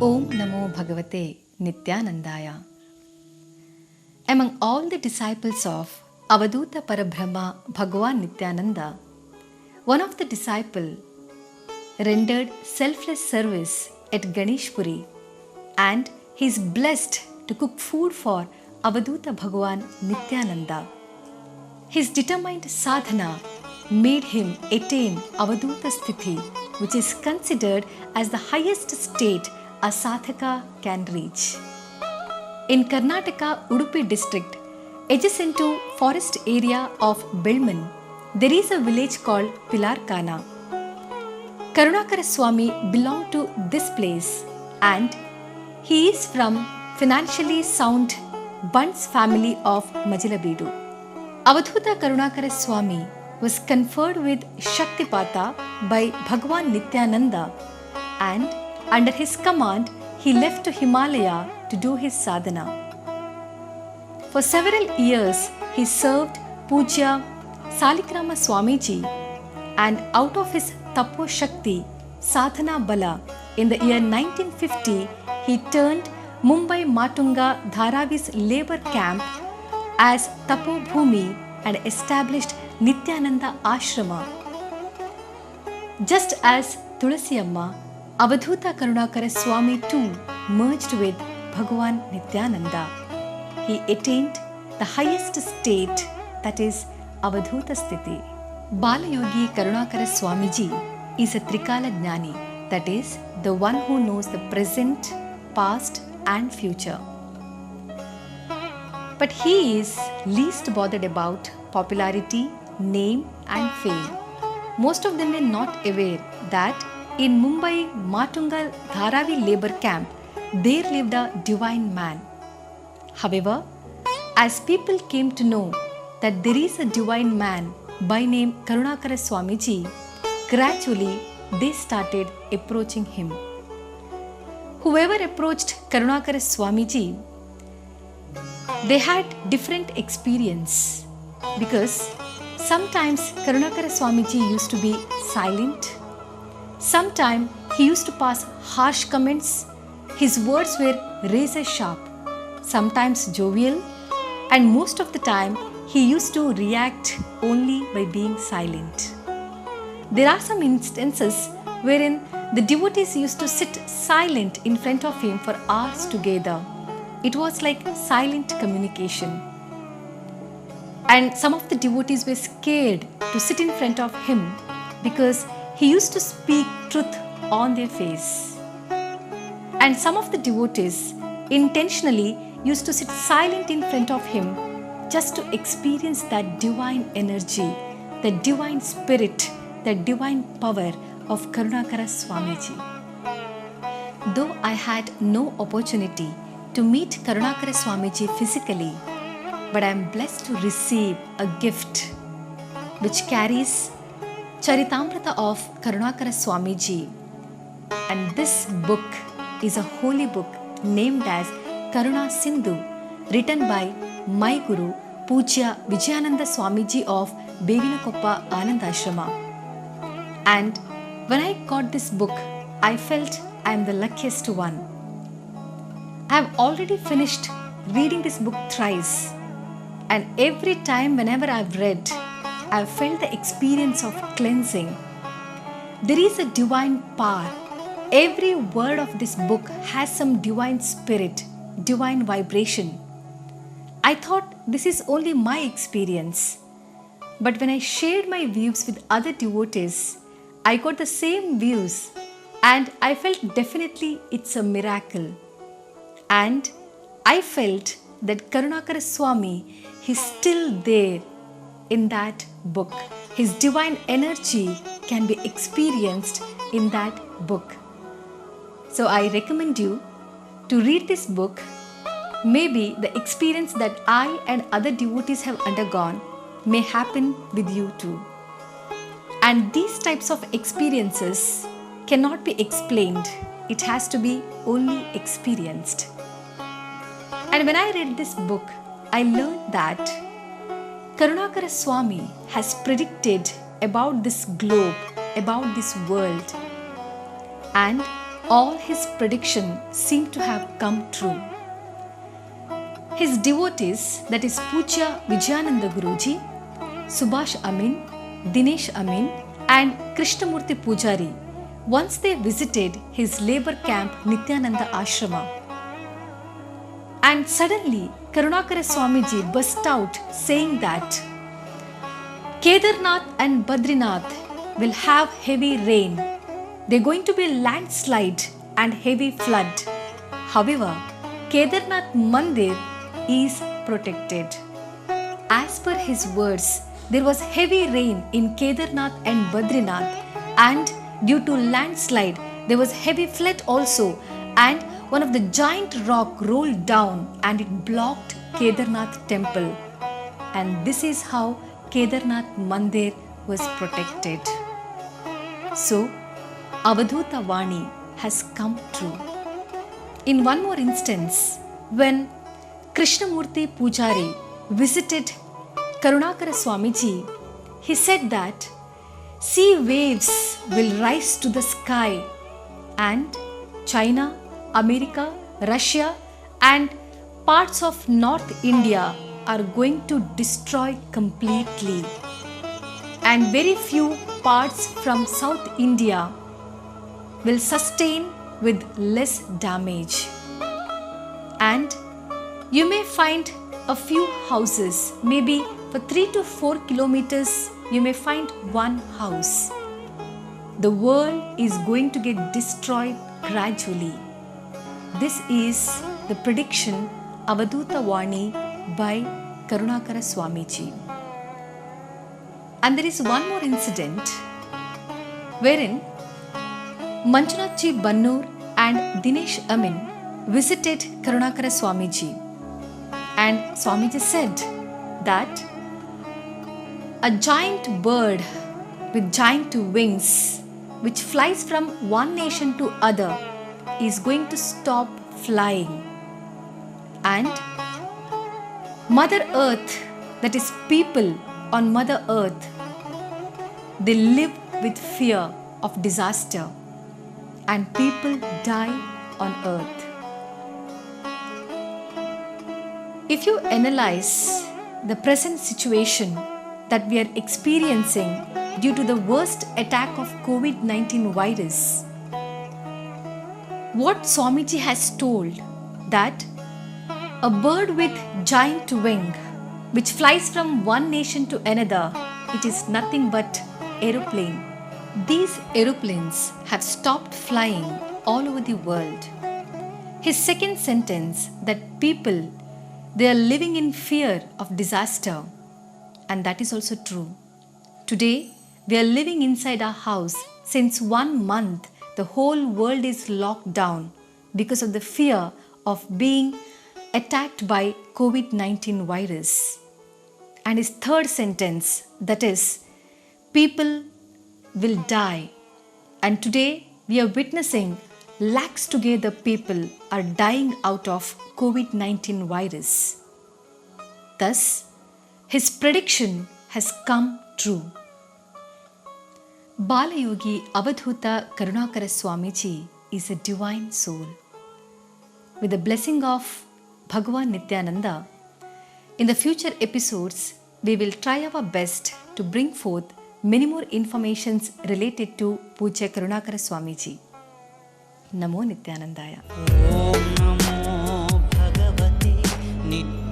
Om Namo Bhagavate Nityanandaya. Among all the disciples of Avaduta Parabrahma Bhagavan Nityananda, one of the disciples rendered selfless service at Ganeshpuri, and he is blessed to cook food for Avaduta Bhagavan Nityananda. His determined sadhana made him attain Avaduta Sthiti, which is considered as the highest state a sadhaka can reach. In Karnataka, Udupi district, adjacent to forest area of Belman, there is a village called Pilarkana. Karunakara Swami belonged to this place and he is from financially sound Bunds family of Majilabedu. Avadhuta Karunakara Swami was conferred with Shaktipata by Bhagavan Nityananda, and under his command he left to Himalaya to do his sadhana. For several years he served Puja Saligrama Swamiji, and out of his Tapo Shakti Sadhana Bala in the year 1950 he turned Mumbai Matunga Dharavi's labor camp as Tapo Bhumi and established Nityananda Ashrama. Just as Tulasi Amma, Avadhuta Karunakara Swami too merged with Bhagavan Nityananda. He attained the highest state, that is Avadhuta Sthiti. Balayogi Karunakara Swamiji is a Trikala Jnani, that is the one who knows the present, past and future. But he is least bothered about popularity, name and fame. Most of them were not aware that in Mumbai Matunga Dharavi labor camp there lived a divine man. However, as people came to know that there is a divine man by name Karunakara Swamiji, gradually they started approaching him. Whoever approached Karunakara Swamiji, they had different experience, because sometimes Karunakara Swamiji used to be silent, sometimes he used to pass harsh comments, his words were razor sharp, sometimes jovial, and most of the time he used to react only by being silent. There are some instances wherein the devotees used to sit silent in front of him for hours together. It was like silent communication. And some of the devotees were scared to sit in front of him because he used to speak truth on their face. And some of the devotees intentionally used to sit silent in front of him just to experience that divine energy, that divine spirit, that divine power of Karunakara Swamiji. Though I had no opportunity to meet Karunakara Swamiji physically, but I am blessed to receive a gift which carries Charitamrita of Karunakara Swamiji, and this book is a holy book named as Karuna Sindhu, written by my Guru Pujya Vijayananda Swamiji of Bevinakoppa Anandashrama. And when I got this book, I felt I am the luckiest one. I have already finished reading this book thrice, and every time whenever I have read, I have felt the experience of cleansing. There is a divine power. Every word of this book has some divine spirit, divine vibration. I thought this is only my experience, but when I shared my views with other devotees, I got the same views, and I felt definitely it's a miracle. And I felt that Karunakara Swami is still there in that book. His divine energy can be experienced in that book. So I recommend you to read this book. Maybe the experience that I and other devotees have undergone may happen with you too. And these types of experiences cannot be explained. It has to be only experienced. And when I read this book, I learned that Karunakara Swami has predicted about this globe, about this world. And all his predictions seem to have come true. His devotees, that is Pujya Vijayananda Guruji, Subhash Amin, Dinesh Amin and Krishnamurti Pujari, once they visited his labor camp Nityananda Ashrama. And suddenly Karunakara Swamiji burst out saying that Kedarnath and Badrinath will have heavy rain. They're going to be landslide and heavy flood. However, Kedarnath Mandir is protected. As per his words, there was heavy rain in Kedarnath and Badrinath, and due to landslide, there was heavy flood also, and one of the giant rock rolled down and it blocked Kedarnath temple. And this is how Kedarnath Mandir was protected. So, Avadhuta Vani has come true. In one more instance, when Krishnamurti Pujari visited Karunakara Swamiji, he said that sea waves will rise to the sky and China, America, Russia and parts of North India are going to destroy completely, and very few parts from South India will sustain with less damage. And you may find a few houses, maybe for 3 to 4 kilometers you may find one house. The world is going to get destroyed gradually. This is the prediction Avadhuta Vani by Karunakara Swamiji. And there is one more incident wherein Manjunathji Bannur and Dinesh Amin visited Karunakara Swamiji, and Swamiji said that a giant bird with giant wings which flies from one nation to other is going to stop flying, and Mother Earth, that is people on Mother Earth, they live with fear of disaster and people die on earth. If you analyze the present situation that we are experiencing due to the worst attack of COVID-19 virus, what Swamiji has told that a bird with giant wing which flies from one nation to another, it is nothing but aeroplane. These aeroplanes have stopped flying all over the world. His second sentence, that people, they are living in fear of disaster, and that is also true. Today, we are living inside our house. Since 1 month, the whole world is locked down because of the fear of being attacked by COVID-19 virus. And his third sentence, that is, people will die. And today we are witnessing lakhs together people are dying out of COVID-19 virus. Thus, his prediction has come true. Balayogi Avadhuta Karunakara Swamiji is a divine soul. With the blessing of Bhagavan Nityananda, in the future episodes, we will try our best to bring forth many more informations related to Pujya Karunakara Swamiji. Namo Nityanandaya. Om Namo Bhagavate Nityanandaya.